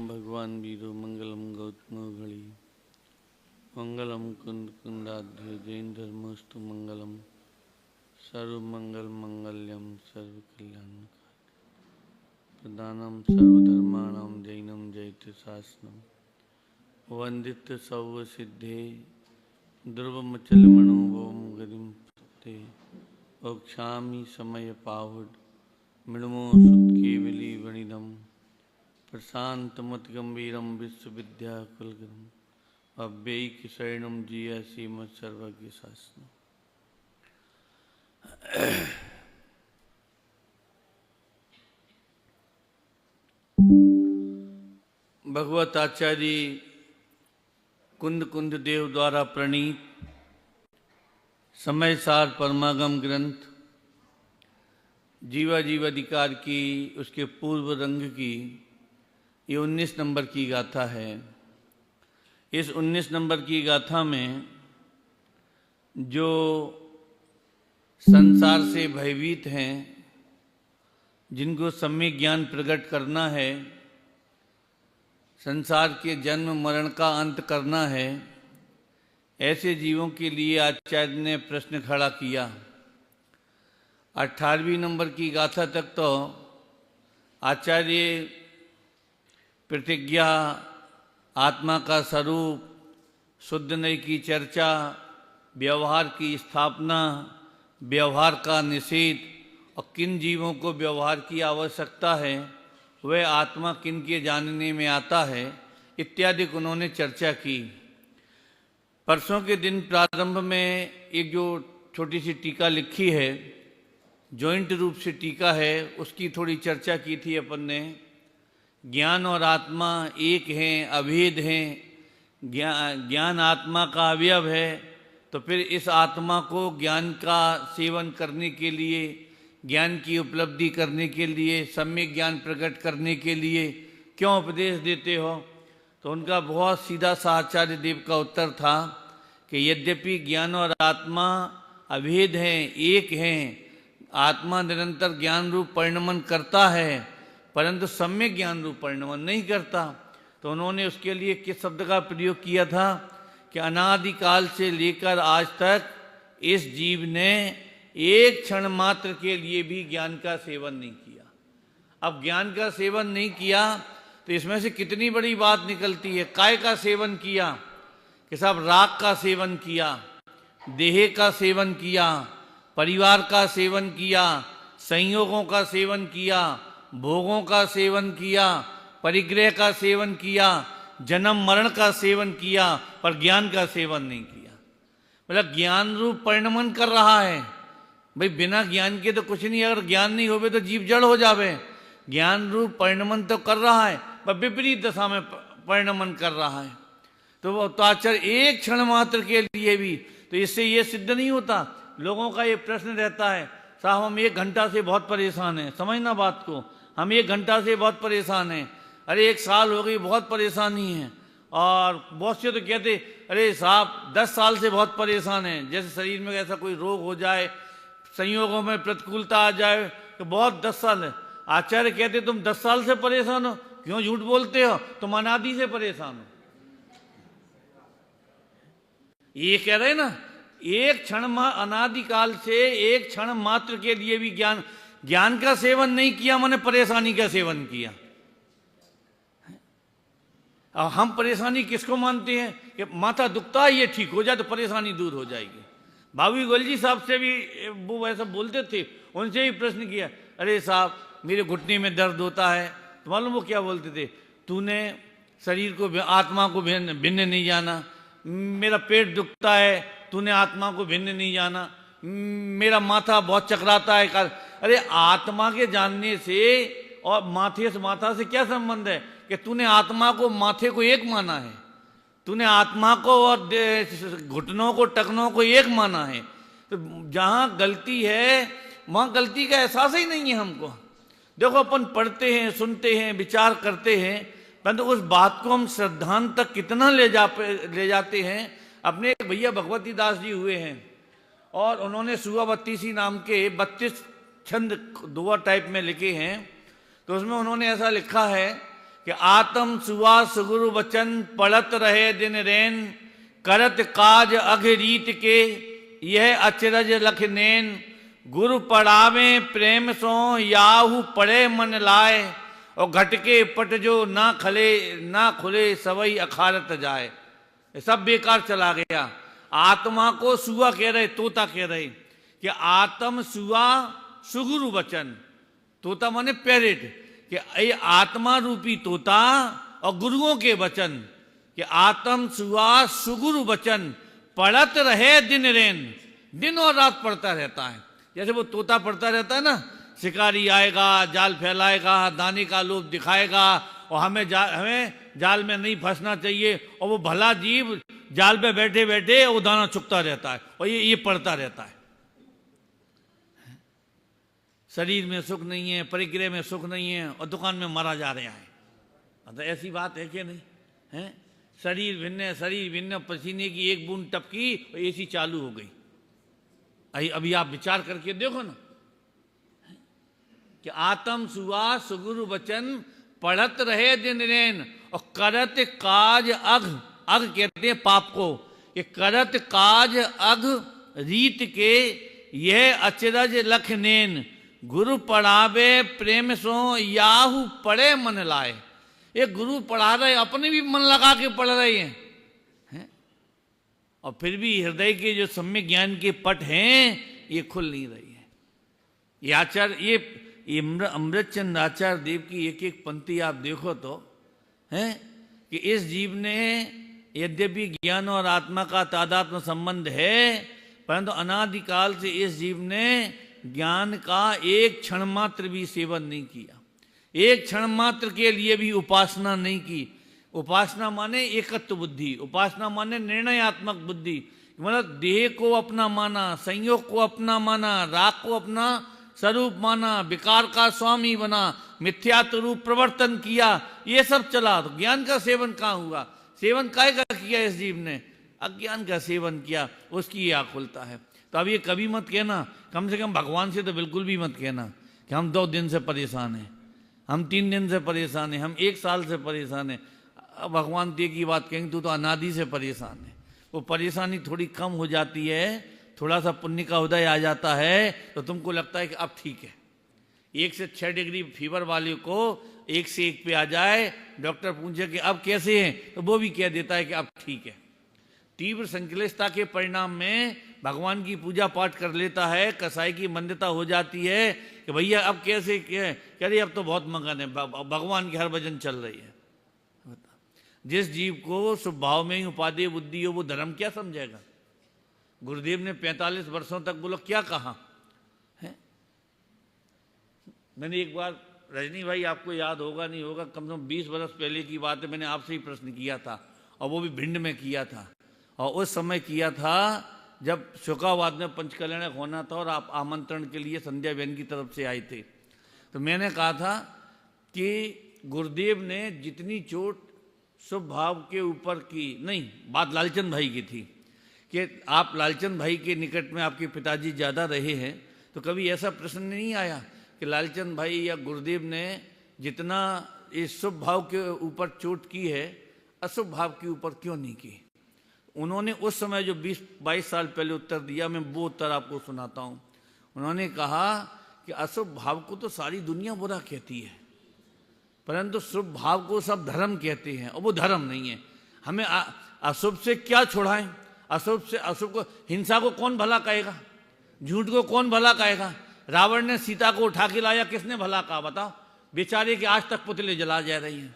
भगवान वीरो मंगलम गौतमो घड़ी मंगलम कुंद कुंदाध्यो जैन धर्मस्तु मंगलम सर्व मंगल मंगल्यम सर्व कल्याण प्रदानम सर्वधर्माणां जैनम जयति शासनम वंदित सौव सिद्धे ध्रुवमचलमणो वोम गतिम सत्ते वक्ष्यामि समय पाहुड मृणमो सुत केवली वणिदम प्रशांतमत गंभीरम विश्वविद्याकुलगुरुम अव्ययिक शरणम जिया श्रीमत् सर्वज्ञ शासनम। भगवत आचार्य कुंद कुंद देव द्वारा प्रणीत समय सार परमागम ग्रंथ जीवा जीवाधिकार की उसके पूर्व रंग की ये 19 नंबर की गाथा है। इस 19 नंबर की गाथा में जो संसार से भयभीत हैं, जिनको सम्यक ज्ञान प्रकट करना है, संसार के जन्म मरण का अंत करना है, ऐसे जीवों के लिए आचार्य ने प्रश्न खड़ा किया। 18वीं नंबर की गाथा तक तो आचार्य प्रतिज्ञा, आत्मा का स्वरूप, शुद्ध नय की चर्चा, व्यवहार की स्थापना, व्यवहार का निषेध और किन जीवों को व्यवहार की आवश्यकता है, वह आत्मा किन के जानने में आता है, इत्यादि उन्होंने चर्चा की। परसों के दिन प्रारंभ में एक जो छोटी सी टीका लिखी है, जॉइंट रूप से टीका है, उसकी थोड़ी चर्चा की थी अपन ने। ज्ञान और आत्मा एक हैं, अभेद हैं। ज्ञान आत्मा का अवयव है, तो फिर इस आत्मा को ज्ञान का सेवन करने के लिए, ज्ञान की उपलब्धि करने के लिए, सम्यक ज्ञान प्रकट करने के लिए क्यों उपदेश देते हो? तो उनका बहुत सीधा सा आचार्य देव का उत्तर था कि यद्यपि ज्ञान और आत्मा अभेद हैं, एक हैं, आत्मा निरंतर ज्ञान रूप परिणमन करता है, परंतु सम्यक ज्ञान रूप परिणमन नहीं करता। तो उन्होंने उसके लिए किस शब्द का प्रयोग किया था कि अनादिकाल से लेकर आज तक इस जीव ने एक क्षण मात्र के लिए भी ज्ञान का सेवन नहीं किया। अब ज्ञान का सेवन नहीं किया तो इसमें से कितनी बड़ी बात निकलती है। काय का सेवन किया कि साहब राग का सेवन किया, देह का सेवन किया, परिवार का सेवन किया, संयोगों का सेवन किया, भोगों का सेवन किया, परिग्रह का सेवन किया, जन्म मरण का सेवन किया, पर ज्ञान का सेवन नहीं किया। मतलब ज्ञान रूप परिणमन कर रहा है। भाई बिना ज्ञान के तो कुछ नहीं, अगर ज्ञान नहीं होवे तो जीव जड़ हो जावे। ज्ञान रूप परिणमन तो कर रहा है, पर विपरीत दशा में परिणमन कर रहा है। तो वो तो आचार्य एक क्षण मात्र के लिए भी, तो इससे ये सिद्ध नहीं होता। लोगों का ये प्रश्न रहता है, साहब हम 1 घंटा से बहुत परेशान हैं, समझना बात को, हम 1 घंटा से बहुत परेशान हैं। अरे 1 साल हो गई, बहुत परेशानी है। और बहुत से तो कहते अरे साहब 10 साल से बहुत परेशान हैं, जैसे शरीर में ऐसा कोई रोग हो जाए, संयोगों में प्रतिकूलता आ जाए तो बहुत 10 साल है। आचार्य कहते तुम 10 साल से परेशान हो, क्यों झूठ बोलते हो, तुम अनादि से परेशान हो। ये कह रहे ना, एक क्षण अनादिकाल से एक क्षण मात्र के लिए भी ज्ञान का सेवन नहीं किया, मैंने परेशानी का सेवन किया। अब हम परेशानी किसको मानते हैं कि माथा दुखता है, ये ठीक हो जाए तो परेशानी दूर हो जाएगी। भावी गोयल जी साहब से भी वो वैसा बोलते थे, उनसे भी प्रश्न किया, अरे साहब मेरे घुटने में दर्द होता है, तो मालूम वो क्या बोलते थे, तूने शरीर को आत्मा को भिन्न नहीं जाना। मेरा पेट दुखता है, तूने आत्मा को भिन्न नहीं जाना। मेरा माथा बहुत चकराता है। अरे आत्मा के जानने से और माथा से क्या संबंध है कि तूने आत्मा को, माथे को एक माना है, तूने आत्मा को और घुटनों को, टखनों को एक माना है। तो जहाँ गलती है वहाँ गलती का एहसास ही नहीं है हमको। देखो अपन पढ़ते हैं, सुनते हैं, विचार करते हैं, परंतु उस बात को हम श्रद्धांत तक कितना ले जाते हैं। अपने एक भैया भगवती दास जी हुए हैं और उन्होंने सुआ 32 नाम के 32 छंद दुआ टाइप में लिखे हैं। तो उसमें उन्होंने ऐसा लिखा है कि आत्म सुवा सुगुरु वचन पढ़त रहे दिन रैन, करत काज अघ रीत के यह अचरज लख नैन, गुरु पढ़ावे प्रेम सो याहू पढ़े मन लाए, और घटके पट जो ना खुले सवई अखारत जाए। ये सब बेकार चला गया। आत्मा को सुआ कह रहे, तोता कह रहे कि आत्म सुआ सुगुरु वचन, तोता माने पैरेट, कि ये आत्मा रूपी तोता और गुरुओं के वचन, कि आत्म सुआ सुगुरु वचन पढ़त रहे दिन रैन, दिन और रात पढ़ता रहता है। जैसे वो तोता पढ़ता रहता है ना, शिकारी आएगा, जाल फैलाएगा, दाने का लोभ दिखाएगा, और हमें जाल में नहीं फंसना चाहिए, और वो भला जीव जाल पे बैठे बैठे वो दाना चुगता रहता है, और ये पढ़ता रहता है। शरीर में सुख नहीं है, परिग्रह में सुख नहीं है, और दुकान में मारा जा रहा है। मतलब ऐसी बात है कि नहीं है? शरीर भिन्न, पसीने की एक बूंद टपकी और एसी चालू हो गई। अभी आप विचार करके देखो ना, कि आत्म सुआ सुगुरु वचन पढ़त रहे दिन रैन, और करत काज अघ कहते हैं पाप को, कि करत काज अघ रीत के यह अचरज लख नैन, गुरु पढ़ावे प्रेम सो याहू पढ़े मन लाए। ये गुरु पढ़ा रहे, अपने भी मन लगा के पढ़ रहे हैं, और फिर भी हृदय के जो सम्यक ज्ञान के पट हैं ये खुल नहीं रही है। ये आचार्य, ये अमृतचंद आचार्य देव की एक एक पंक्ति आप देखो तो है कि इस जीव ने यद्यपि ज्ञान और आत्मा का तादात्म्य संबंध है, परंतु अनादिकाल से इस जीव ने ज्ञान का एक क्षण मात्र भी सेवन नहीं किया, एक क्षण मात्र के लिए भी उपासना नहीं की। उपासना माने एकत्व बुद्धि, उपासना माने निर्णयात्मक बुद्धि, मतलब देह को अपना माना, संयोग को अपना माना, राग को अपना स्वरूप माना, विकार का स्वामी बना, मिथ्यात्व रूप प्रवर्तन किया, ये सब चला। तो ज्ञान का सेवन कहाँ हुआ? सेवन काय का किया इस जीव ने? अज्ञान का सेवन किया, उसकी ये आकुलता है। तो अब ये कभी मत कहना, कम से कम भगवान से तो बिल्कुल भी मत कहना कि हम 2 दिन से परेशान हैं, हम 3 दिन से परेशान हैं, हम 1 साल से परेशान हैं। भगवान ते की बात कहेंगे, तू तो अनादि से परेशान है। वो परेशानी थोड़ी कम हो जाती है, थोड़ा सा पुण्य का उदय आ जाता है, तो तुमको लगता है कि अब ठीक है। 1 से 6 डिग्री फीवर वाले को 1 से 1 पे आ जाए, डॉक्टर पूछे कि अब कैसे हैं, तो वो भी कह देता है कि अब ठीक है। तीव्र संक्लिष्टता के परिणाम में भगवान की पूजा पाठ कर लेता है, कसाई की मंदता हो जाती है कि भैया अब कैसे, कह रही अब तो बहुत मगन है, भगवान की हर भजन चल रही है। जिस जीव को स्वभाव में ही उपादेय बुद्धि हो, वो धर्म क्या समझेगा? गुरुदेव ने 45 वर्षों तक बोलो क्या कहा है? मैंने एक बार, रजनी भाई आपको याद होगा नहीं होगा, कम से कम 20 वर्ष पहले की बात है, मैंने आपसे ही प्रश्न किया था, और वो भी भिंड में किया था। और उस समय किया था जब शुकावाद में पंचकल्याणक होना था, और आप आमंत्रण के लिए संध्या बहन की तरफ से आए थे। तो मैंने कहा था कि गुरुदेव ने जितनी चोट शुभ भाव के ऊपर की, नहीं, बात लालचंद भाई की थी कि आप लालचंद भाई के निकट में आपके पिताजी ज़्यादा रहे हैं, तो कभी ऐसा प्रश्न नहीं आया कि लालचंद भाई या गुरुदेव ने जितना इस शुभ भाव के ऊपर चोट की है, अशुभ भाव के ऊपर क्यों नहीं की? उन्होंने उस समय जो 20-22 साल पहले उत्तर दिया, मैं वो उत्तर आपको सुनाता हूँ। उन्होंने कहा कि अशुभ भाव को तो सारी दुनिया बुरा कहती है, परंतु शुभ भाव को सब धर्म कहते हैं, और वो धर्म नहीं है। हमें अशुभ से क्या छुड़ाएं? अशुभ से, अशुभ को, हिंसा को कौन भला कहेगा? झूठ को कौन भला कहेगा? रावण ने सीता को उठा के लाया, किसने भला कहा बताओ? बेचारे के आज तक पुतले जला जा रही हैं।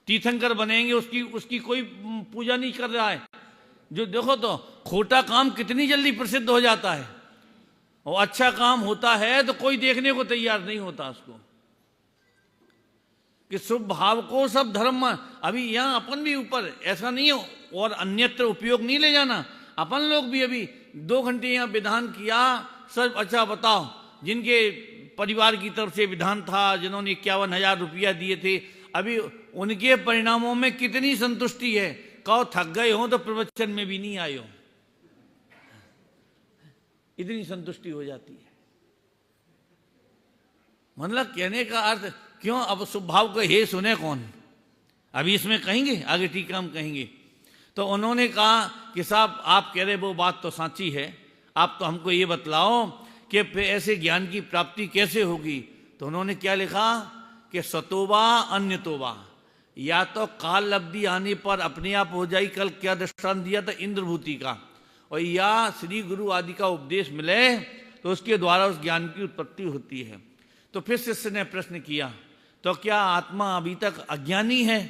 तीर्थंकर बनेंगे, उसकी कोई पूजा नहीं कर रहा है। जो देखो तो खोटा काम कितनी जल्दी प्रसिद्ध हो जाता है, और अच्छा काम होता है तो कोई देखने को तैयार नहीं होता उसको, कि शुभ भाव को सब धर्म। अभी यहाँ अपन भी ऊपर ऐसा नहीं है, और अन्यत्र उपयोग नहीं ले जाना। अपन लोग भी अभी 2 घंटे यहाँ विधान किया, सब अच्छा बताओ, जिनके परिवार की तरफ से विधान था, जिन्होंने 51,000 रुपया दिए थे, अभी उनके परिणामों में कितनी संतुष्टि है? कहो थक गए हो तो प्रवचन में भी नहीं आए हो, इतनी संतुष्टि हो जाती है। मतलब कहने का अर्थ क्यों, अब शुभ भाव को हे सुने कौन? अभी इसमें कहेंगे, आगे टीका हम कहेंगे। तो उन्होंने कहा कि साहब आप कह रहे वो बात तो साची है, आप तो हमको ये बतलाओ कि फिर ऐसे ज्ञान की प्राप्ति कैसे होगी। तो उन्होंने क्या लिखा कि सतोबा अन्यतोबा, या तो काल लब्धि आने पर अपने आप हो जाए, कल क्या दृष्टांत दिया था इंद्रभूति का, और या श्री गुरु आदि का उपदेश मिले तो उसके द्वारा उस ज्ञान की उत्पत्ति होती है। तो फिर शिष्य ने प्रश्न किया, तो क्या आत्मा अभी तक अज्ञानी है?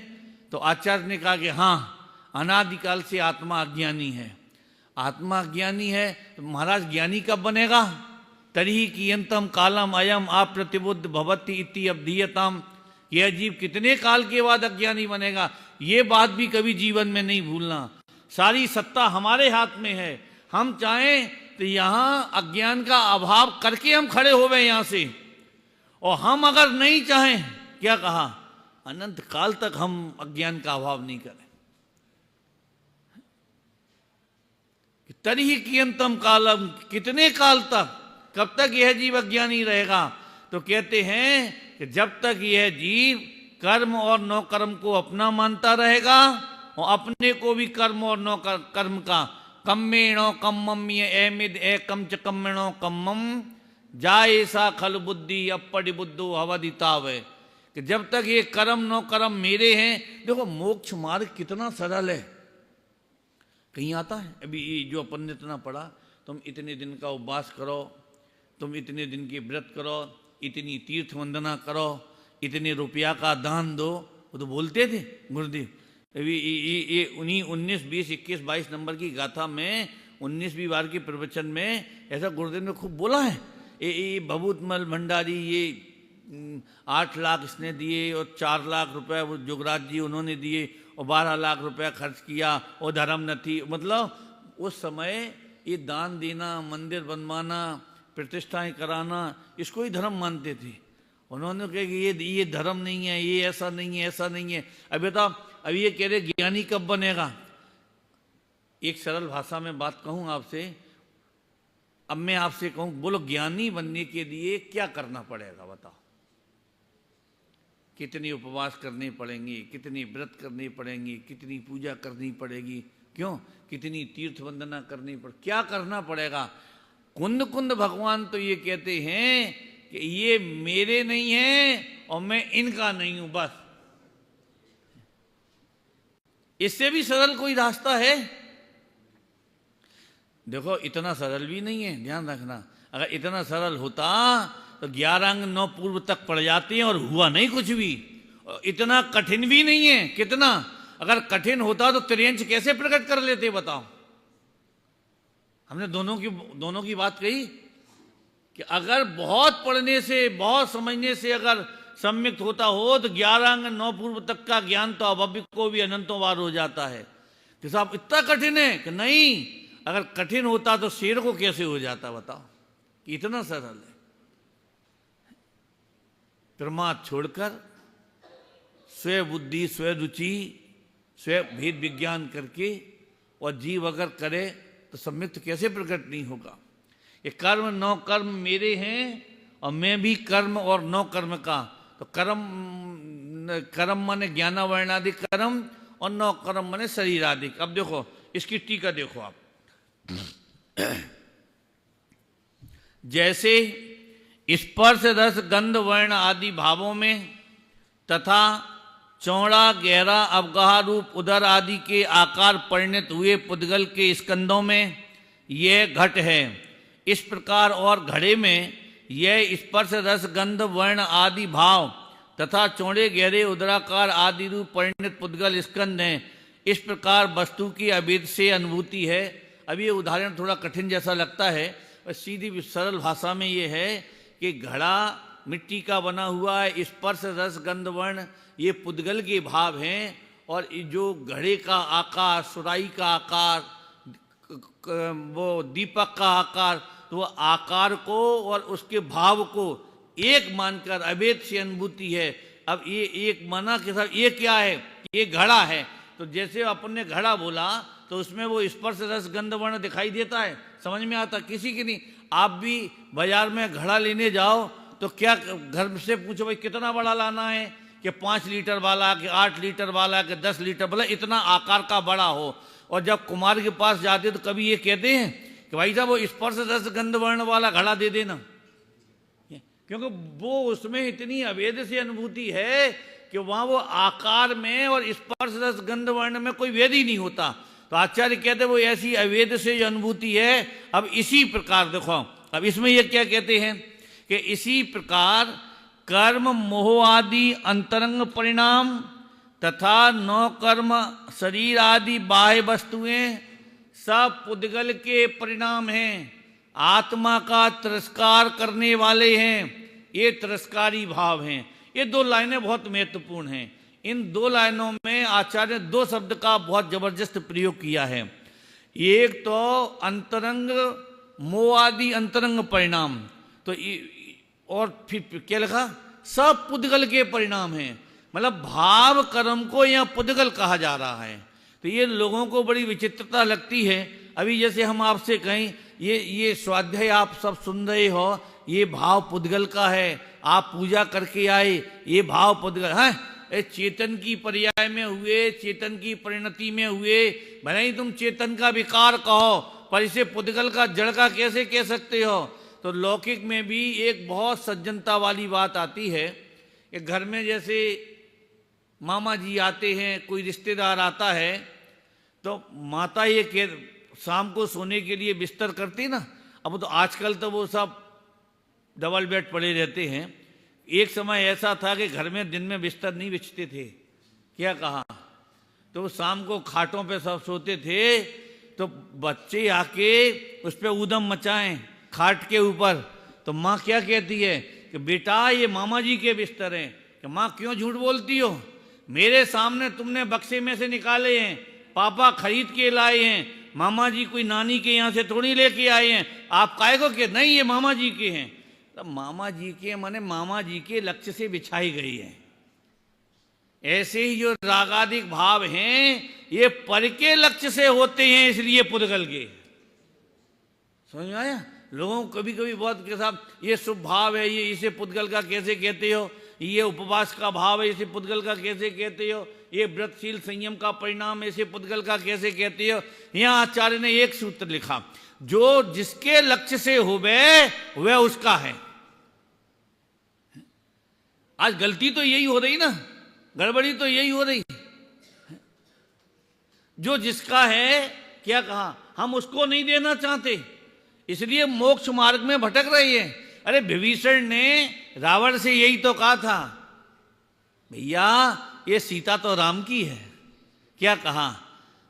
तो आचार्य ने कहा कि हाँ, अनादिकाल से आत्मा अज्ञानी है। आत्मा अज्ञानी है तो महाराज ज्ञानी कब बनेगा? तरी कियंतम कालम अयम अप्रतिबुद्ध भवति इति अवधीयताम, यह जीव कितने काल के बाद अज्ञानी बनेगा, ये बात भी कभी जीवन में नहीं भूलना। सारी सत्ता हमारे हाथ में है, हम चाहें तो यहाँ अज्ञान का अभाव करके हम खड़े हो गए यहाँ से, और हम अगर नहीं चाहें, क्या कहा, अनंत काल तक हम अज्ञान का अभाव नहीं करें। तरी कियंतम कालम, कितने काल तक, कब तक यह जीव अज्ञानी रहेगा? तो कहते हैं कि जब तक यह जीव कर्म और नौ कर्म को अपना मानता रहेगा, और अपने को भी कर्म और नौ कर्म का, कम्मेणो कम्मम एमिद एकम च कम्मेणो कम्मम जाए सा खल बुद्धि अपड़ी बुद्धो अवदितावे, कि जब तक ये कर्म नौ कर्म मेरे हैं। देखो मोक्ष मार्ग कितना सरल है, कहीं आता है? अभी जो अपन ने इतना पढ़ा, तुम इतने दिन का उपवास करो, तुम इतने दिन की व्रत करो, इतनी तीर्थ वंदना करो, इतने रुपया का दान दो, वो तो बोलते थे गुरुदेव। अभी ये उन्हीं 19, 20, 21, 22 नंबर की गाथा में 19वीं बार के प्रवचन में ऐसा गुरुदेव ने खूब बोला है। ये भभूतमल भंडारी ये 8 लाख इसने दिए, और 4 लाख रुपए वो जोगराज जी उन्होंने दिए, और 12 लाख रुपया खर्च किया, और धर्म न थी। मतलब उस समय ये दान देना, मंदिर बनवाना, प्रतिष्ठाएं कराना, इसको ही धर्म मानते थे। उन्होंने कहा कि ये धर्म नहीं है, ये ऐसा नहीं है, ऐसा नहीं है। अभी तो अभी ये कह रहे ज्ञानी कब बनेगा? एक सरल भाषा में बात कहूँ आपसे, अब मैं आपसे कहूँ, बोलो ज्ञानी बनने के लिए क्या करना पड़ेगा बताओ? कितने उपवास करने पड़ेंगे, कितनी व्रत करने पड़ेंगे, कितनी पूजा करनी पड़ेगी, क्यों, कितनी तीर्थ वंदना करनी पड़े, क्या करना पड़ेगा? कुंद कुंद भगवान तो ये कहते हैं कि ये मेरे नहीं है और मैं इनका नहीं हूं, बस। इससे भी सरल कोई रास्ता है? देखो इतना सरल भी नहीं है, ध्यान रखना। अगर इतना सरल होता तो 11 अंग 9 पूर्व तक पड़ जाते हैं और हुआ नहीं कुछ भी। इतना कठिन भी नहीं है, कितना, अगर कठिन होता तो त्रियंश कैसे प्रकट कर लेते बताओ? हमने दोनों की बात कही कि अगर बहुत पढ़ने से, बहुत समझने से अगर सम्यक्त होता हो तो 11 अंग 9 पूर्व तक का ज्ञान तो अभव्य को भी अनंतों बार हो जाता है। कि साहब इतना कठिन है कि नहीं, अगर कठिन होता तो शेर को कैसे हो जाता बताओ? इतना सरल है। प्रमाद छोड़कर स्व बुद्धि, स्व रुचि, स्व भेद विज्ञान करके और जीव अगर करे तो सम्यक्त कैसे प्रकट नहीं होगा? ये कर्म 9 कर्म मेरे हैं और मैं भी कर्म और 9 कर्म का। तो कर्म माने ज्ञान वर्णादि कर्म और 9 कर्म माने शरीर आदि। अब देखो इसकी टीका देखो आप। जैसे स्पर्श रस गंध वर्ण आदि भावों में तथा चौड़ा गहरा अवगाह रूप उदर आदि के आकार परिणत हुए पुद्गल के स्कंदों में यह घट है। इस प्रकार और घड़े में यह स्पर्श रस गंध वर्ण आदि भाव तथा चौड़े गहरे उदराकार आदि रूप परिणत पुद्गल स्कंद हैं। इस प्रकार वस्तु की अभेद से अनुभूति है। अब ये उदाहरण थोड़ा कठिन जैसा लगता है, और सीधी सरल भाषा में ये है कि घड़ा मिट्टी का बना हुआ है, स्पर्श रस गंध वर्ण ये पुद्गल के भाव हैं, और जो घड़े का आकार, सुराई का आकार, वो दीपक का आकार, तो आकार को और उसके भाव को एक मानकर अभेद से अनुभूति है। अब ये एक माना कि साहब ये क्या है? ये घड़ा है। तो जैसे अपन ने घड़ा बोला तो उसमें वो स्पर्श रस गंध वर्ण दिखाई देता है, समझ में आता? किसी की नहीं। आप भी बाजार में घड़ा लेने जाओ तो क्या घर से पूछो भाई कितना बड़ा लाना है, कि 5 लीटर वाला, कि 8 लीटर वाला, कि 10 लीटर वाला, इतना आकार का बड़ा हो। और जब कुमार के पास जाते तो कभी ये कहते हैं कि भाई साहब वो स्पर्श रस गंध वर्ण वाला घड़ा दे देना, क्योंकि वो उसमें इतनी अवेद से अनुभूति है कि वहाँ वो आकार में और स्पर्श रस गंध वर्ण में कोई वेद ही नहीं होता। तो आचार्य कहते वो ऐसी अवेद से जो अनुभूति है। अब इसी प्रकार देखो, अब इसमें ये क्या कहते हैं कि इसी प्रकार कर्म मोह आदि अंतरंग परिणाम तथा नौ कर्म शरीर आदि बाह्य वस्तुएं सब पुद्गल के परिणाम हैं, आत्मा का तिरस्कार करने वाले हैं, ये तिरस्कारी भाव हैं। ये 2 लाइनें बहुत महत्वपूर्ण हैं। इन 2 लाइनों में आचार्य ने 2 शब्द का बहुत जबरदस्त प्रयोग किया है। एक तो अंतरंग मोह आदि अंतरंग परिणाम, तो और फिर क्या लिखा, सब पुद्गल के परिणाम हैं। मतलब भाव कर्म को यहाँ पुद्गल कहा जा रहा है। तो ये लोगों को बड़ी विचित्रता लगती है। अभी जैसे हम आपसे कहें ये स्वाध्याय आप सब सुन रहे हो, ये भाव पुद्गल का है, आप पूजा करके आए, ये भाव पुद्गल है। चेतन की पर्याय में हुए, चेतन की परिणति में हुए, भले ही तुम चेतन का विकार कहो, पर इसे पुद्गल का जड़ का कैसे कह सकते हो। तो लौकिक में भी एक बहुत सज्जनता वाली बात आती है कि घर में जैसे मामा जी आते हैं, कोई रिश्तेदार आता है, तो माता ये कह शाम को सोने के लिए बिस्तर करती ना। अब तो आजकल तो वो सब डबल बेड पड़े रहते हैं। एक समय ऐसा था कि घर में दिन में बिस्तर नहीं बिछते थे, क्या कहा, तो वो शाम को खाटों पे सब सोते थे। तो बच्चे आके उस पर ऊधम मचाएं खाट के ऊपर, तो माँ क्या कहती है कि बेटा ये मामा जी के बिस्तर हैं। कि माँ क्यों झूठ बोलती हो, मेरे सामने तुमने बक्से में से निकाले हैं, पापा खरीद के लाए हैं, मामा जी कोई नानी के यहाँ से थोड़ी लेके आए हैं, आप काहे को के नहीं ये मामा जी के हैं। तो मामा जी के माने मामा जी के लक्ष्य से बिछाई गई है। ऐसे ही जो रागादिक भाव हैं ये पर के लक्ष्य से होते हैं, इसलिए पुद्गल के। समझ में आया। लोगों को कभी कभी बहुत के साथ ये शुभ भाव है, ये इसे पुद्गल का कैसे कहते हो, ये उपवास का भाव है, इसे पुद्गल का कैसे कहते हो, ये व्रतशील संयम का परिणाम है, इसे पुद्गल का कैसे कहते हो। यहाँ आचार्य ने एक सूत्र लिखा, जो जिसके लक्ष्य से होवे वह उसका है। आज गलती तो यही हो रही ना, गड़बड़ी तो यही हो रही। जो जिसका है, क्या कहा, हम उसको नहीं देना चाहते, इसलिए मोक्ष मार्ग में भटक रही है। अरे विभीषण ने रावण से यही तो कहा था, भैया ये सीता तो राम की है, क्या कहा,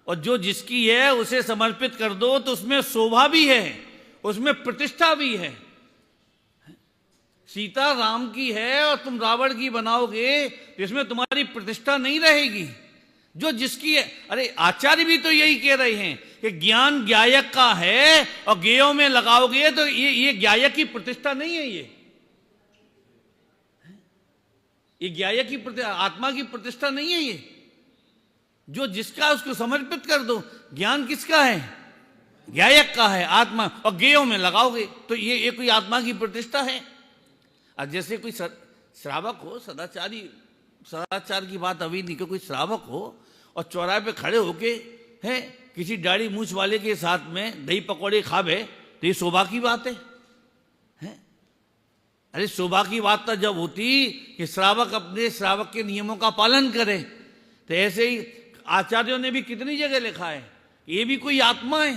और जो जिसकी है उसे समर्पित कर दो तो उसमें शोभा भी है, उसमें प्रतिष्ठा भी है। सीता राम की है और तुम रावण की बनाओगे तो इसमें तुम्हारी प्रतिष्ठा नहीं रहेगी। जो जिसकी है, अरे आचार्य भी तो यही कह रहे हैं कि ज्ञान ज्ञायक का है और ज्ञेयों में लगाओगे तो ये ज्ञायक की प्रतिष्ठा नहीं है। ये ज्ञायक की आत्मा की प्रतिष्ठा नहीं है। ये जो जिसका उसको समर्पित कर दो। ज्ञान किसका है, ज्ञायक का है, आत्मा, और ज्ञेयों में लगाओगे तो ये कोई आत्मा की प्रतिष्ठा है। अब जैसे कोई श्रावक हो, सदाचार की बात अभी नहीं, कोई श्रावक हो और चौराहे पे खड़े होके है किसी दाढ़ी मूछ वाले के साथ में दही पकौड़े खावे, तो ये शोभा की बात है। अरे शोभा की बात तो जब होती कि श्रावक अपने श्रावक के नियमों का पालन करे। तो ऐसे ही आचार्यों ने भी कितनी जगह लिखा है, ये भी कोई आत्मा है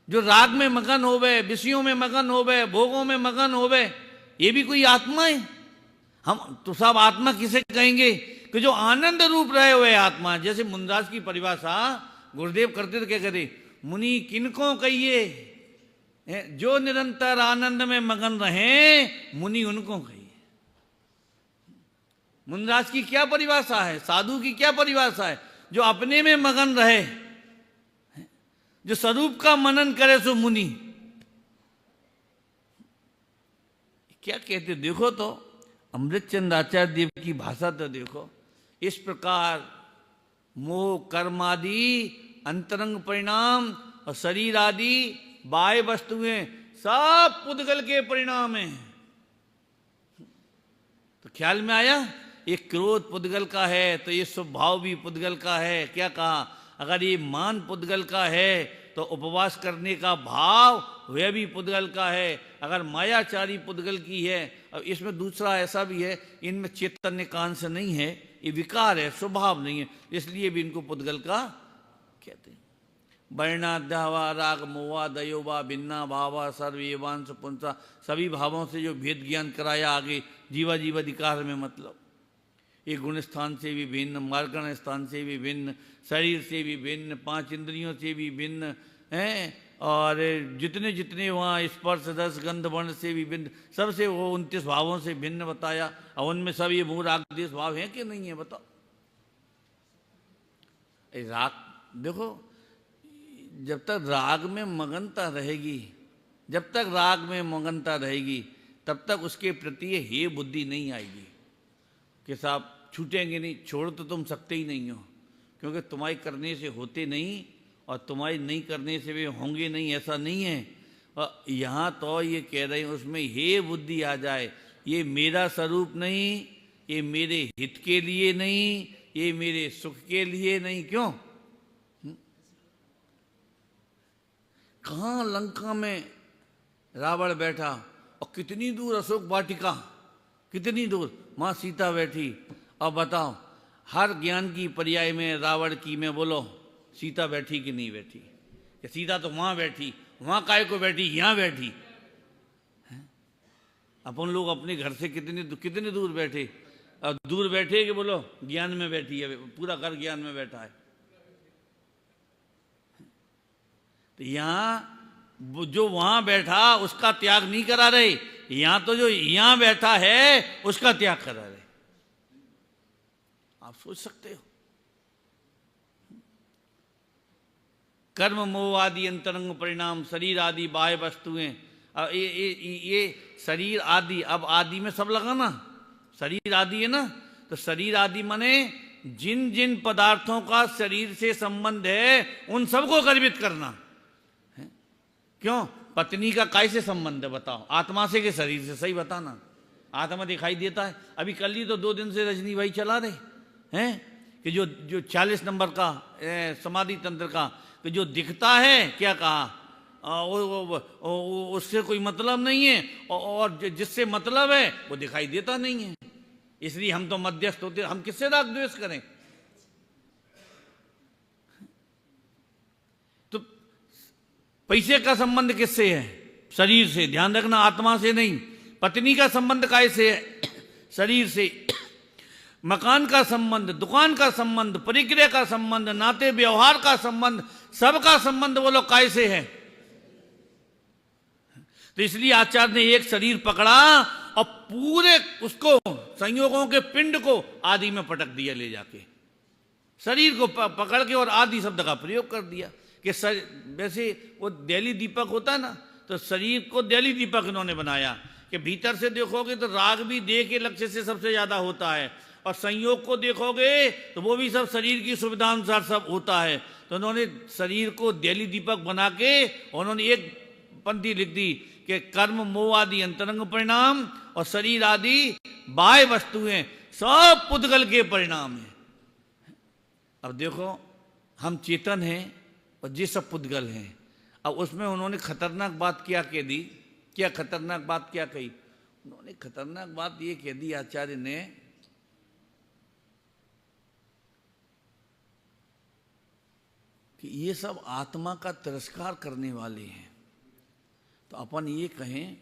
जो राग में मगन होवे, विषयों में मगन होवे, भोगों में मगन होवे, ये भी कोई आत्मा है। हम तो सब आत्मा किसे कहेंगे कि जो आनंद रूप रहे हुए आत्मा। जैसे मुंदास की परिभाषा गुरुदेव करते थे, क्या कहते, मुनि किनको कहिए, जो निरंतर आनंद में मगन रहे मुनि उनको कहिए। मुंदास की क्या परिभाषा है, साधु की क्या परिभाषा है, जो अपने में मगन रहे, जो स्वरूप का मनन करे सो मुनि। क्या कहते देखो, तो अमृतचंद आचार्य देव की भाषा तो देखो। इस प्रकार मोह कर्म आदि अंतरंग परिणाम और शरीर आदि बाह्य वस्तुएं सब पुद्गल के परिणाम हैं। तो ख्याल में आया, ये क्रोध पुद्गल का है तो ये स्वभाव भी पुद्गल का है। क्या कहा? अगर ये मान पुद्गल का है तो उपवास करने का भाव वह भी पुद्गल का है। अगर मायाचारी पुद्गल की है, अब इसमें दूसरा ऐसा भी है, इनमें चैतन्य का अंश नहीं है, ये विकार है, स्वभाव नहीं है, इसलिए भी इनको पुद्गल का कहते हैं। वर्णाध्यावा राग मोवा दयोवा भिन्ना भावा सर्वेवांश पुंसा, सभी भावों से जो भेद ज्ञान कराया आगे जीवा जीवाधिकार में, मतलब ये गुण स्थान से भी भिन्न, मार्गण स्थान से भी भिन्न, शरीर से भी भिन्न, 5 इंद्रियों से भी भिन्न हैं, और जितने जितने वहाँ स्पर्श रस गंध वर्ण से भी भिन्न, सबसे वो 29 भावों से भिन्न बताया। और उनमें सब ये मोह राग द्वेष भाव है कि नहीं है बताओ? राग देखो, जब तक राग में मगनता रहेगी, जब तक राग में मगनता रहेगी, तब तक उसके प्रति हे बुद्धि नहीं आएगी कि साहब छूटेंगे नहीं। छोड़ तो तुम सकते ही नहीं हो, क्योंकि तुम्हारे करने से होते नहीं और तुम्हारे नहीं करने से वे होंगे नहीं, ऐसा नहीं है। और यहाँ तो ये कह रहे हैं उसमें हे बुद्धि आ जाए, ये मेरा स्वरूप नहीं, ये मेरे हित के लिए नहीं, ये मेरे सुख के लिए नहीं। क्यों? कहाँ लंका में रावण बैठा और कितनी दूर अशोक वाटिका, कितनी दूर माँ सीता बैठी। अब बताओ, हर ज्ञान की पर्याय में रावण की में बोलो सीता बैठी कि नहीं बैठी? कि सीता तो वहां बैठी, वहां काय को बैठी, यहां बैठी। अपन लोग अपने घर से कितने दूर बैठे, और दूर बैठे कि बोलो ज्ञान में बैठी है, पूरा घर ज्ञान में बैठा है। तो यहां जो वहां बैठा उसका त्याग नहीं करा रहे, यहां तो जो यहां बैठा है उसका त्याग करा रहे। आप सोच सकते हो। कर्म मोह आदि अंतरंग परिणाम, शरीर आदि बाह्य वस्तुएं। ये शरीर आदि, अब आदि में सब लगा ना, शरीर आदि है ना, तो शरीर आदि माने जिन जिन पदार्थों का शरीर से संबंध है उन सबको गर्वित करना है। क्यों? पत्नी का काय से संबंध है बताओ? आत्मा से के शरीर से? सही बताना। आत्मा दिखाई देता है। अभी कल ही तो 2 दिन से रजनी भाई चला रहे हैं कि जो 40 नंबर का समाधि तंत्र का, कि जो दिखता है, क्या कहा, उससे कोई मतलब नहीं है, और जिससे मतलब है वो दिखाई देता नहीं है। इसलिए हम तो मध्यस्थ होते, हम किससे राग द्वेष करें? तो पैसे का संबंध किससे है? शरीर से। ध्यान रखना, आत्मा से नहीं। पत्नी का संबंध कैसे है? शरीर से। मकान का संबंध, दुकान का संबंध, परिक्रिया का संबंध, नाते व्यवहार का संबंध, सबका संबंध वो लोग कैसे है? तो इसलिए आचार्य ने एक शरीर पकड़ा और पूरे उसको, संयोगों के पिंड को आदि में पटक दिया ले जाके। शरीर को पकड़ के और आदि शब्द का प्रयोग कर दिया कि वैसे वो दिल्ली दीपक होता है ना, तो शरीर को दिल्ली दीपक इन्होंने बनाया कि भीतर से देखोगे तो राग भी देह के लक्ष्य से सबसे ज्यादा होता है, और संयोग को देखोगे तो वो भी सब शरीर की सुविधा अनुसार सब होता है। तो उन्होंने शरीर को दिल्ली दीपक बना के उन्होंने एक पंक्ति लिख दी कि कर्म मोह आदि अंतरंग परिणाम और शरीर आदि बाह्य वस्तुएं सब पुद्गल के परिणाम है। अब देखो, हम चेतन हैं और ये सब पुद्गल हैं। अब उसमें उन्होंने खतरनाक बात क्या कह दी? क्या खतरनाक बात क्या कही? उन्होंने खतरनाक बात ये कह दी आचार्य ने कि ये सब आत्मा का तिरस्कार करने वाले हैं। तो अपन ये कहें,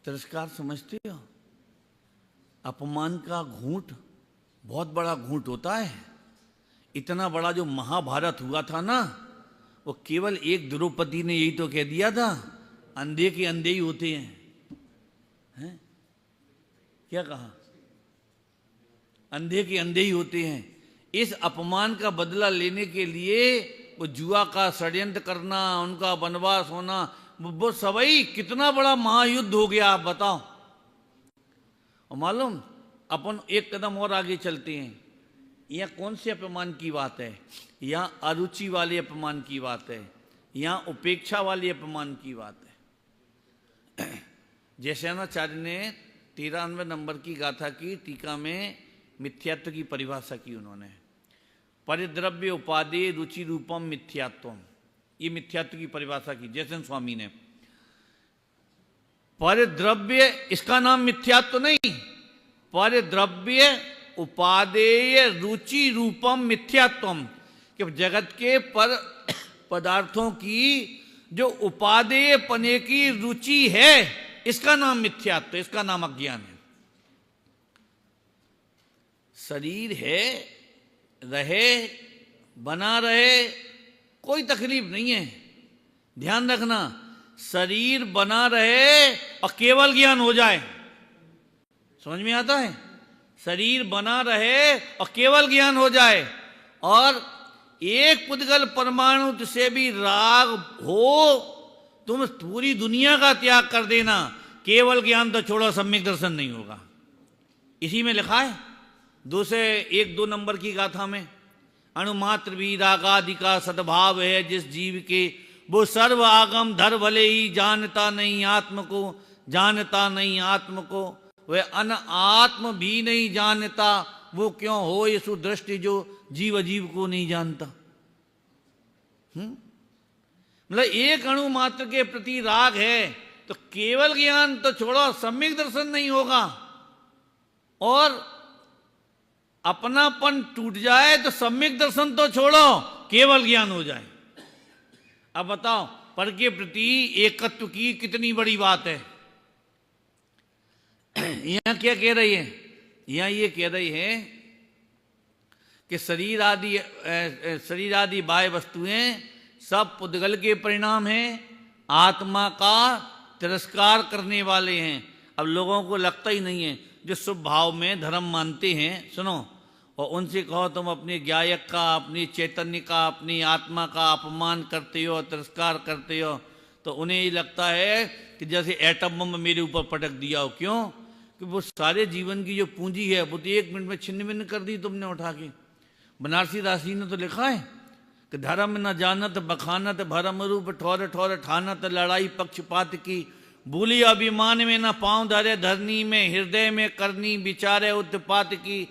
तिरस्कार समझते हो? अपमान का घूंट बहुत बड़ा घूंट होता है। इतना बड़ा जो महाभारत हुआ था ना, वो केवल एक द्रौपदी ने यही तो कह दिया था, अंधे के अंधे ही होते हैं। क्या कहा? अंधे के अंधे ही होते हैं। इस अपमान का बदला लेने के लिए वो जुआ का षड्यंत्र करना, उनका वनवास होना, वो सभी कितना बड़ा महायुद्ध हो गया आप बताओ। और मालूम, अपन एक कदम और आगे चलते हैं। यहाँ कौन से अपमान की बात है? यहाँ अरुचि वाले अपमान की बात है, यहाँ उपेक्षा वाले अपमान की बात है। जैसे आचार्य ने 93 नंबर की गाथा की टीका में मिथ्यात्व की परिभाषा की उन्होंने। परिद्रव्य उपादेय रुचि रूपम मिथ्यात्वम, ये मिथ्यात्व की परिभाषा की जयसेन स्वामी ने। परिद्रव्य इसका नाम मिथ्यात्व नहीं, परिद्रव्य उपादेय रुचि रूपम मिथ्यात्वम, कि जगत के पर पदार्थों की जो उपादेय पने की रुचि है, इसका नाम मिथ्यात्व, इसका नाम अज्ञान है। शरीर है, रहे, बना रहे, कोई तकलीफ नहीं है। ध्यान रखना, शरीर बना रहे और केवल ज्ञान हो जाए, समझ में आता है? शरीर बना रहे और केवल ज्ञान हो जाए, और एक पुद्गल परमाणु से भी राग हो, तुम पूरी दुनिया का त्याग कर देना, केवल ज्ञान तो छोड़ो, सम्यक दर्शन नहीं होगा। इसी में लिखा है दूसरे 1-2 नंबर की गाथा में, अणुमात्र भी रागादि का सद्भाव है जिस जीव के, वो सर्व आगम धर भले ही जानता नहीं आत्म को, जानता नहीं आत्म को, वह अन आत्म भी नहीं जानता, वो क्यों हो ये सुदृष्टि जो जीव अजीव को नहीं जानता। मतलब एक अणु मात्र के प्रति राग है तो केवल ज्ञान तो छोड़ो, सम्यक दर्शन नहीं होगा, और अपनापन टूट जाए तो सम्यक दर्शन तो छोड़ो, केवल ज्ञान हो जाए। अब बताओ, पर के प्रति एकत्व की कितनी बड़ी बात है। यहां क्या कह रही है? यहां ये कह रही है कि शरीर आदि बाह्य वस्तुएं सब पुद्गल के परिणाम हैं, आत्मा का तिरस्कार करने वाले हैं। अब लोगों को लगता ही नहीं है, जो शुभ भाव में धर्म मानते हैं, सुनो, और उनसे कहो तुम अपने गायक का, अपनी चैतन्य का, अपनी आत्मा का अपमान करते हो, तिरस्कार करते हो, तो उन्हें ये लगता है कि जैसे एटम बम मेरे ऊपर पटक दिया हो। क्यों? कि वो सारे जीवन की जो पूंजी है वो तो 1 मिनट में छिन्न भिन्न कर दी तुमने उठा के। बनारसी दासी ने तो लिखा है कि धर्म न जानत बखानत भरम रूप ठौर ठौर ठानत, लड़ाई पक्षपात की, भूली अभिमान में न पाँव धरे धरनी में, हृदय में करनी विचारे उत्पात की,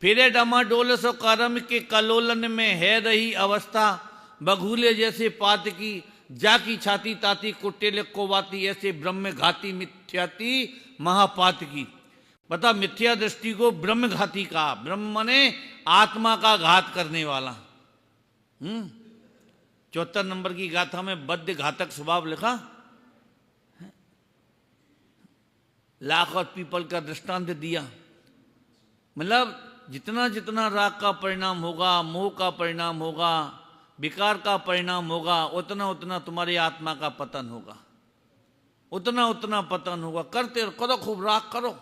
फिरे डमाडोल सो कर्म के कलोलन में है रही अवस्था, बघूले जैसे पात की, जाकी छाती ताती कुटेले कोवाती, ऐसे ब्रह्म घाती मिथ्याती महापात की। बता, मिथ्या दृष्टि को ब्रह्म घाती कहा। ब्रह्म ने आत्मा का घात करने वाला। 74 नंबर की गाथा में बद्ध घातक स्वभाव लिखा, लाख और पीपल का दृष्टांत दिया। मतलब जितना जितना राग का परिणाम होगा, मोह का परिणाम होगा, विकार का परिणाम होगा, उतना उतना तुम्हारी आत्मा का पतन होगा, उतना उतना पतन होगा। करते करो, खूब राग करो।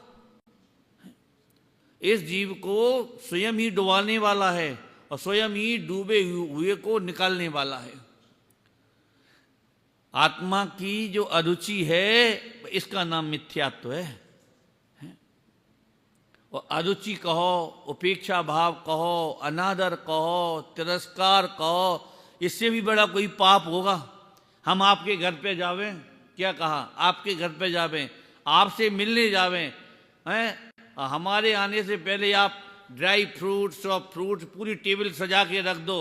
इस जीव को स्वयं ही डुबाने वाला है और स्वयं ही डूबे हुए को निकालने वाला है। आत्मा की जो अरुचि है, इसका नाम मिथ्यात्व है। और अरुचि कहो, उपेक्षा भाव कहो, अनादर कहो, तिरस्कार कहो, इससे भी बड़ा कोई पाप होगा। हम आपके घर पे जावें, क्या कहा? आपके घर पे जावें, आपसे मिलने जावें, हैं, हमारे आने से पहले आप ड्राई फ्रूट्स और फ्रूट्स पूरी टेबल सजा के रख दो,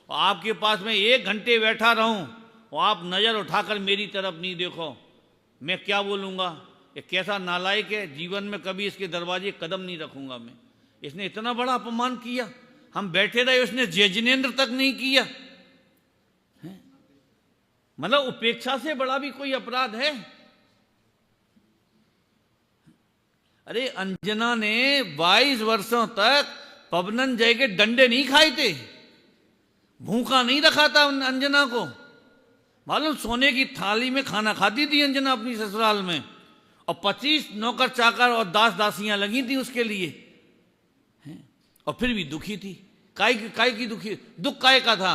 और आपके पास में 1 घंटे बैठा रहूं और आप नज़र उठाकर मेरी तरफ नहीं देखो, मैं क्या बोलूँगा? ये कैसा नालायक है, जीवन में कभी इसके दरवाजे कदम नहीं रखूंगा मैं। इसने इतना बड़ा अपमान किया, हम बैठे रहे, उसने जय जिनेन्द्र तक नहीं किया। मतलब उपेक्षा से बड़ा भी कोई अपराध है? अरे अंजना ने 22 वर्षों तक पवनन जय के डंडे नहीं खाए थे, भूखा नहीं रखा था अंजना को। मालूम, सोने की थाली में खाना खाती थी अंजना अपनी ससुराल में, और 25 नौकर चाकर और दास दासियां लगी थी उसके लिए, और फिर भी दुखी थी। काय की दुखी? दुख काय का था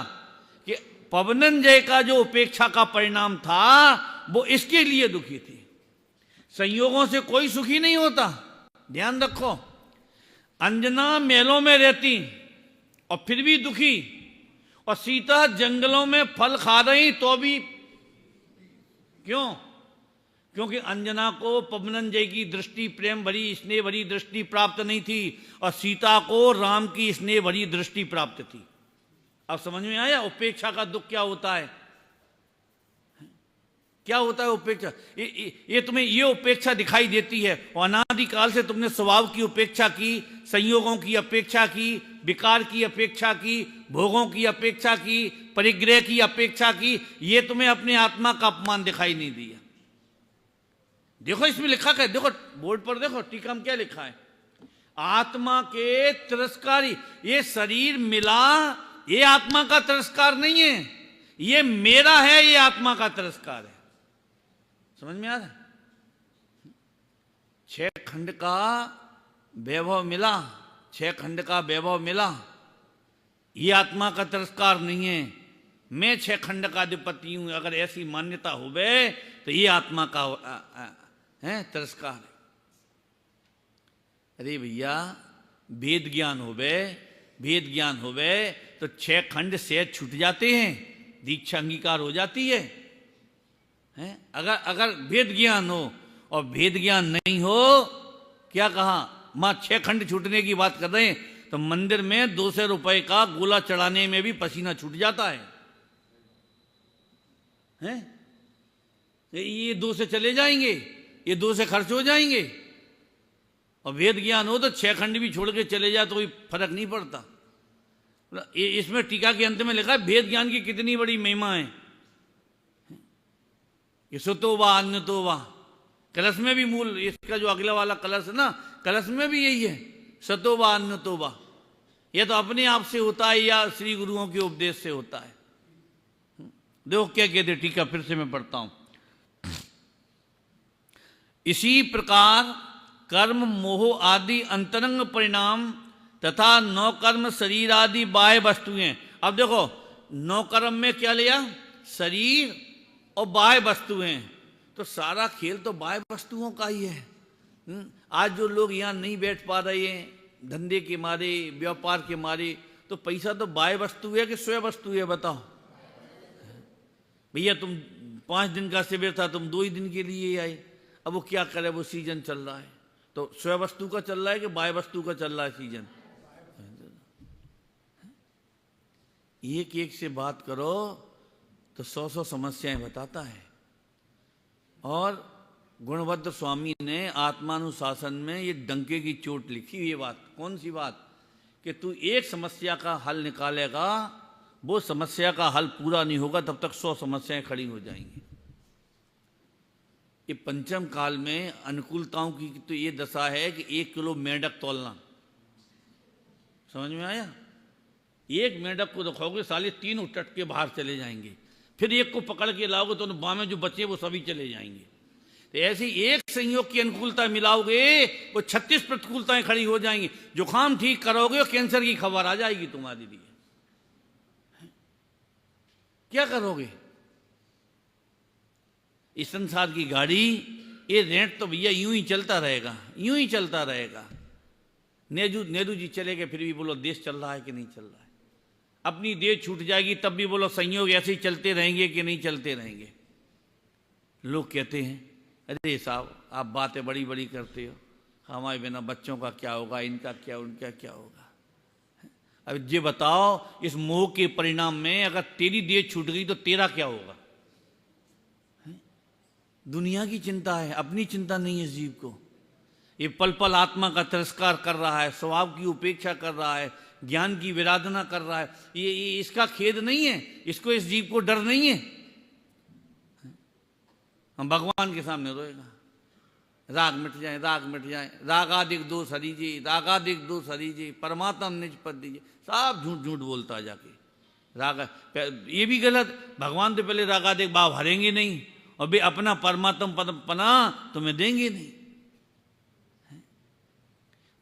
कि पवनन जय का जो उपेक्षा का परिणाम था वो इसके लिए दुखी थी। संयोगों से कोई सुखी नहीं होता, ध्यान रखो। अंजना महलों में रहती और फिर भी दुखी, और सीता जंगलों में फल खा रही तो भी क्यों? क्योंकि अंजना को पवनंजय की दृष्टि, प्रेम भरी स्नेह भरी दृष्टि प्राप्त नहीं थी, और सीता को राम की स्नेह भरी दृष्टि प्राप्त थी। अब समझ में आया उपेक्षा का दुख क्या होता है? क्या होता है उपेक्षा? ये तुम्हें ये उपेक्षा दिखाई देती है, और अनादिकाल से तुमने स्वभाव की उपेक्षा की, संयोगों की अपेक्षा की, विकार की अपेक्षा की, भोगों की अपेक्षा की, परिग्रह की अपेक्षा की। ये तुम्हें अपने आत्मा का अपमान दिखाई नहीं दिया। देखो इसमें लिखा है, देखो बोर्ड पर देखो, टीका में क्या लिखा है? आत्मा के तिरस्कारी। ये शरीर मिला, ये आत्मा का तिरस्कार नहीं है, ये मेरा है, ये आत्मा का तिरस्कार है। समझ में आ रहा है? 6 खंड का वैभव मिला, 6 खंड का वैभव मिला, ये आत्मा का तिरस्कार नहीं है, मैं 6 खंड का अधिपति हूं। अगर ऐसी मान्यता हो गए तो ये आत्मा का है तिरस्कार है। अरे भैया वेद ज्ञान हो गए, वेद ज्ञान हो गए तो 6 खंड से छूट जाते हैं, दीक्षा अंगीकार हो जाती है। अगर वेद ज्ञान हो, और वेद ज्ञान नहीं हो, क्या कहा मां 6 खंड छूटने की बात कर रहे हैं, तो मंदिर में 200 रुपए का गोला चढ़ाने में भी पसीना छूट जाता है, हैं? ये 2 से चले जाएंगे, ये 2 से खर्च हो जाएंगे। और वेद ज्ञान हो तो 6 खंड भी छोड़ के चले जाए तो कोई फर्क नहीं पड़ता। इसमें टीका के अंत में लिखा है वेद ज्ञान की कितनी बड़ी महिमा है। ये सुतोबा अन्यतोबा, कलश में भी मूल इसका जो अगला वाला कलश है ना, कलश में भी यही है, सतोबा अन्यतोबा। यह तो अपने आप से होता है या श्री गुरुओं के उपदेश से होता है। देखो क्या कहते टीका, फिर से मैं पढ़ता हूं। इसी प्रकार कर्म मोह आदि अंतरंग परिणाम तथा 9 कर्म शरीर आदि बाह्य वस्तुएं। अब देखो 9 कर्म में क्या लिया? शरीर और बाह्य वस्तुएं। तो सारा खेल तो बाह्य वस्तुओं का ही है। आज जो लोग यहाँ नहीं बैठ पा रहे हैं धंधे के मारे, व्यापार के मारे, तो पैसा तो बाह्य वस्तु है कि स्वयं वस्तु है? बताओ भैया, तुम 5 दिन का शिविर था, तुम 2 ही दिन के लिए आए। अब वो क्या करे, वो सीजन चल रहा है, तो स्वयं वस्तु का चल रहा है कि बाह्य वस्तु का चल रहा है सीजन? एक एक से बात करो तो 100 समस्याएं बताता है। और गुणभद्र स्वामी ने आत्मानुशासन में ये डंके की चोट लिखी हुई बात। कौन सी बात? कि तू एक समस्या का हल निकालेगा, वो समस्या का हल पूरा नहीं होगा तब तक 100 समस्याएं खड़ी हो जाएंगी। ये पंचम काल में अनुकूलताओं की तो ये दशा है कि 1 किलो मेंढक तोलना। समझ में आया? एक मेंढक को रखोगे साले 3 उठट के बाहर चले जाएंगे, फिर एक को पकड़ के लाओगे तो बाँ में जो बचे वो सभी चले जाएंगे। तो ऐसी एक संयोग की अनुकूलता मिलाओगे वो 36 प्रतिकूलताएं खड़ी हो जाएंगी। जुकाम ठीक करोगे और कैंसर की खबर आ जाएगी तुम्हारे लिए। क्या करोगे? इस संसार की गाड़ी, ये रेंट तो भैया यूं ही चलता रहेगा, यूं ही चलता रहेगा। नेहरू जी चले गए, फिर भी बोलो देश चल रहा है कि नहीं चल रहा है। अपनी देश छूट जाएगी तब भी बोलो संयोग ऐसे ही चलते रहेंगे कि नहीं चलते रहेंगे। लोग कहते हैं अरे साहब आप बातें बड़ी बड़ी करते हो, हमारे बिना बच्चों का क्या होगा, इनका क्या, उनका क्या होगा। अब ये बताओ इस मोह के परिणाम में अगर तेरी देश छूट गई तो तेरा क्या होगा? दुनिया की चिंता है, अपनी चिंता नहीं है इस जीव को। ये पल पल आत्मा का तिरस्कार कर रहा है, स्वभाव की उपेक्षा कर रहा है, ज्ञान की विराधना कर रहा है। ये इसका खेद नहीं है, इसको इस जीव को डर नहीं है। हम भगवान के सामने रोएगा, राग मिट जाए, राग मिट जाए, रागादिक दोष हरि जी, रागादिक दोष हरि जी, परमात्मा निज पद दीजिए। सब झूठ झूठ बोलता जाके। राग ये भी गलत, भगवान तो पहले रागादिक भाव हरेंगे नहीं और भी अपना परमात्मा पना तुम्हें देंगे नहीं।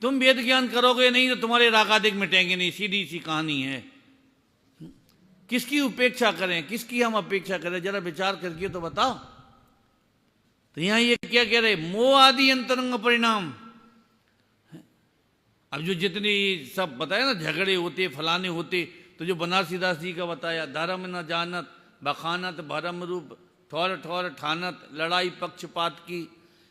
तुम वेद ज्ञान करोगे नहीं तो तुम्हारे रागादिक मिटेंगे नहीं, सीधी सी कहानी है। किसकी उपेक्षा करें, किसकी हम अपेक्षा करें, जरा विचार करके तो बताओ। तो यहां ये क्या कह रहे? मोह आदि अंतरंग परिणाम। अब जो जितनी सब बताया ना, झगड़े होते, फलाने होते, तो जो बनारसी दास जी का बताया, धर्म न जानत बखानत भरम रूप ठौर ठौर ठानत लड़ाई पक्षपात की,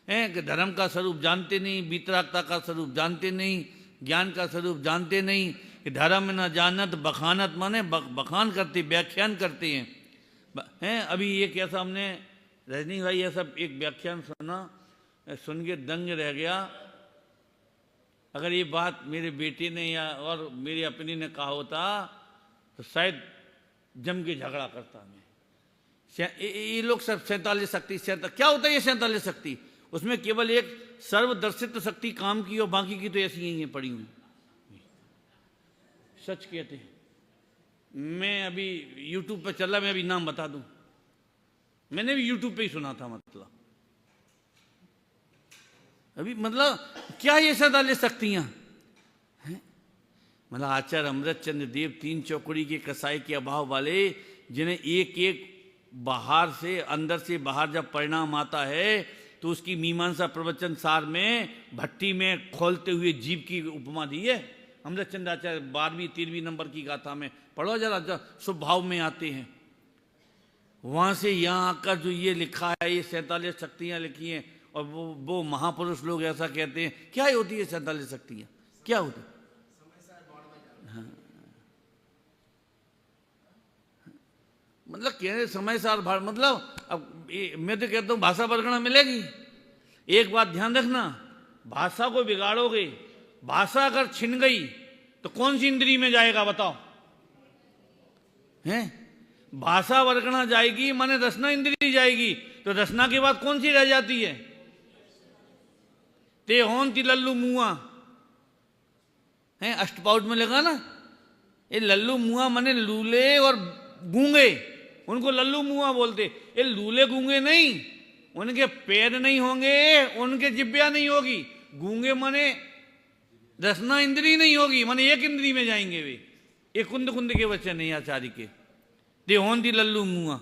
हैं कि धर्म का स्वरूप जानते नहीं, वीतरागता का स्वरूप जानते नहीं, ज्ञान का स्वरूप जानते नहीं, कि धर्म न जानत बखानत माने बखान करते, व्याख्यान करते हैं। अभी ये कैसा हमने रजनी भाई ये सब एक व्याख्यान सुना, सुन के दंग रह गया। अगर ये बात मेरे बेटे ने या और मेरे अपने ने कहा होता तो शायद जम के झगड़ा करता मैं। ये लोग सब 47 शक्ति, क्या होता है ये 47 शक्ति? उसमें केवल एक सर्वदर्शित शक्ति काम की और बाकी की तो ऐसी ही हैं पड़ी हुई। सच कहते हैं। मैं अभी YouTube पे चला, मैं अभी नाम बता दूं, मैंने भी YouTube पे ही सुना था। मतलब अभी मतलब क्या ये 47 शक्तियां हैं? मतलब आचार्य अमृतचंद्र देव 3 चौकड़ी के कसाई के अभाव वाले, जिन्हें एक एक बाहर से अंदर से बाहर जब परिणाम आता है तो उसकी मीमांसा प्रवचन सार में भट्टी में खोलते हुए जीव की उपमा दी है अमृतचंद्र आचार्य 12वीं 13वीं नंबर की गाथा में। पढ़ो जरा, शुभ भाव में आते हैं। वहां से यहाँ आकर जो ये लिखा है, ये 47 शक्तियां लिखी हैं, और वो महापुरुष लोग ऐसा कहते हैं। क्या होती है 47 शक्तियां? क्या होती है? हाँ। मतलब कहने समय सार भाड़, मतलब अब मैं तो कहता हूं भाषा परगना मिलेगी। एक बात ध्यान रखना, भाषा को बिगाड़ोगे, भाषा अगर छिन गई तो कौन सी इंद्री में जाएगा बताओ? हैं? भाषा वर्गणा जाएगी माने रसना इंद्री जाएगी, तो रसना के बाद कौन सी रह जाती है? ते होन ती लल्लू मुआ है, अष्टपाउट में लगा ना। ये लल्लू मुआ माने लूले और गूंगे, उनको लल्लू मुआ बोलते। ये लूले गूंगे नहीं, उनके पैर नहीं होंगे, उनके जिब्या नहीं होगी। गूंगे माने रसना इंद्री नहीं होगी, माने एक इंद्री में जाएंगे वे। एक कुंद कुंद के बच्चे नहीं आचार्य के, ते होन ती लल्लू मुआ।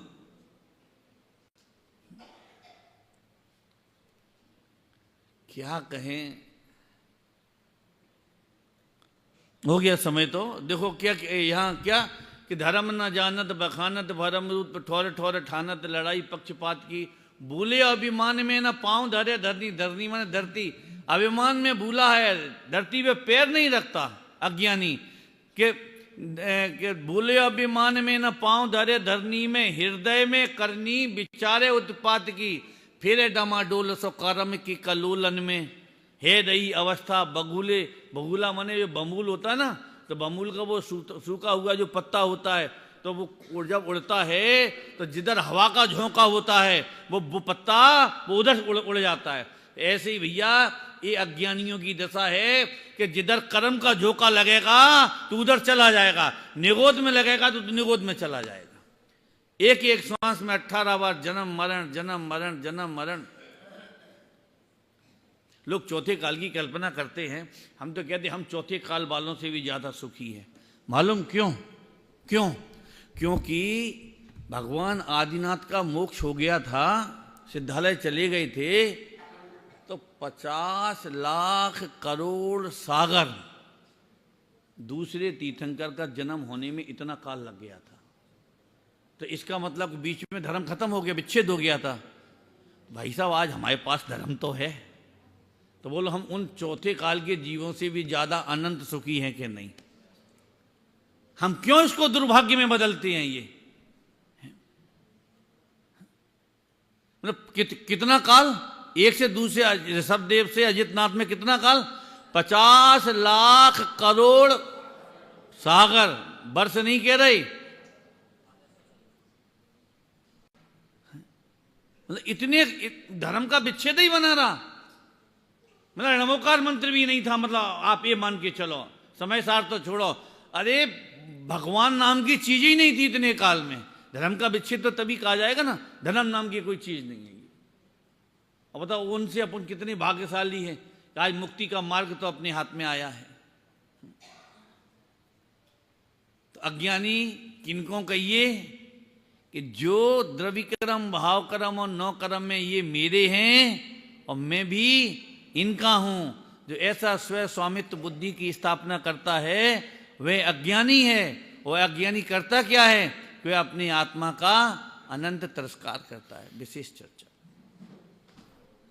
क्या कहें, हो गया समय तो। देखो क्या यहाँ क्या कि धर्म न जानत बखानत भरम रूप ठौर ठौर ठानत लड़ाई पक्षपात की। भूले अभिमान में न पांव धरे धरनी, धरनी माने धरती, अभिमान में भूला है, धरती पे पैर नहीं रखता अज्ञानी। के भूले अभिमान में न पांव धरे धरनी में, हृदय में करनी विचारे उत्पात की। फिर डमाडोल सो कर्म की कलोलन में, हे दई अवस्था बगुले। बगुला माने जो बमूल होता है ना, तो बमूल का वो सूखा हुआ जो पत्ता होता है, तो वो जब उड़ता है तो जिधर हवा का झोंका होता है वो पत्ता वो उधर उड़ जाता है। ऐसे ही भैया ये अज्ञानियों की दशा है कि जिधर कर्म का झोंका लगेगा तो उधर चला जाएगा, निगोद में लगेगा तो निगोद में चला जाएगा। एक एक श्वास में 18 बार जन्म मरण जन्म मरण जन्म मरण। लोग चौथे काल की कल्पना करते हैं, हम तो कहते हैं हम चौथे काल वालों से भी ज्यादा सुखी हैं। मालूम क्यों? क्यों? क्योंकि भगवान आदिनाथ का मोक्ष हो गया था, सिद्धालय चले गए थे, तो 50 लाख करोड़ सागर दूसरे तीर्थंकर का जन्म होने में इतना काल लग गया था। तो इसका मतलब बीच में धर्म खत्म हो गया, विच्छेद हो गया था। भाई साहब आज हमारे पास धर्म तो है, तो बोलो हम उन चौथे काल के जीवों से भी ज्यादा अनंत सुखी हैं कि नहीं? हम क्यों इसको दुर्भाग्य में बदलते हैं? ये मतलब कितना काल, एक से दूसरे ऋषभदेव से अजितनाथ में कितना काल? 50 लाख करोड़ सागर, वर्ष नहीं कह रहे। मतलब इतने धर्म का विच्छेद ही बना रहा। मतलब नमोकार मंत्र भी नहीं था। मतलब आप ये मान के चलो, समय सार तो छोड़ो, अरे भगवान नाम की चीज ही नहीं थी इतने काल में। धर्म का विच्छेद तो तभी कहा जाएगा ना, धर्म नाम की कोई चीज नहीं है। अब बताओ उनसे अपन कितने भाग्यशाली हैं, आज मुक्ति का मार्ग तो अपने हाथ में आया है। तो अज्ञानी किनको कहिए कि जो द्रविक्रम भावक्रम और नौ कर्म में ये मेरे हैं और मैं भी इनका हूं, जो ऐसा स्व स्वामित्व बुद्धि की स्थापना करता है वह अज्ञानी है। वह अज्ञानी करता क्या है? वह अपनी आत्मा का अनंत तिरस्कार करता है। विशेष चर्चा।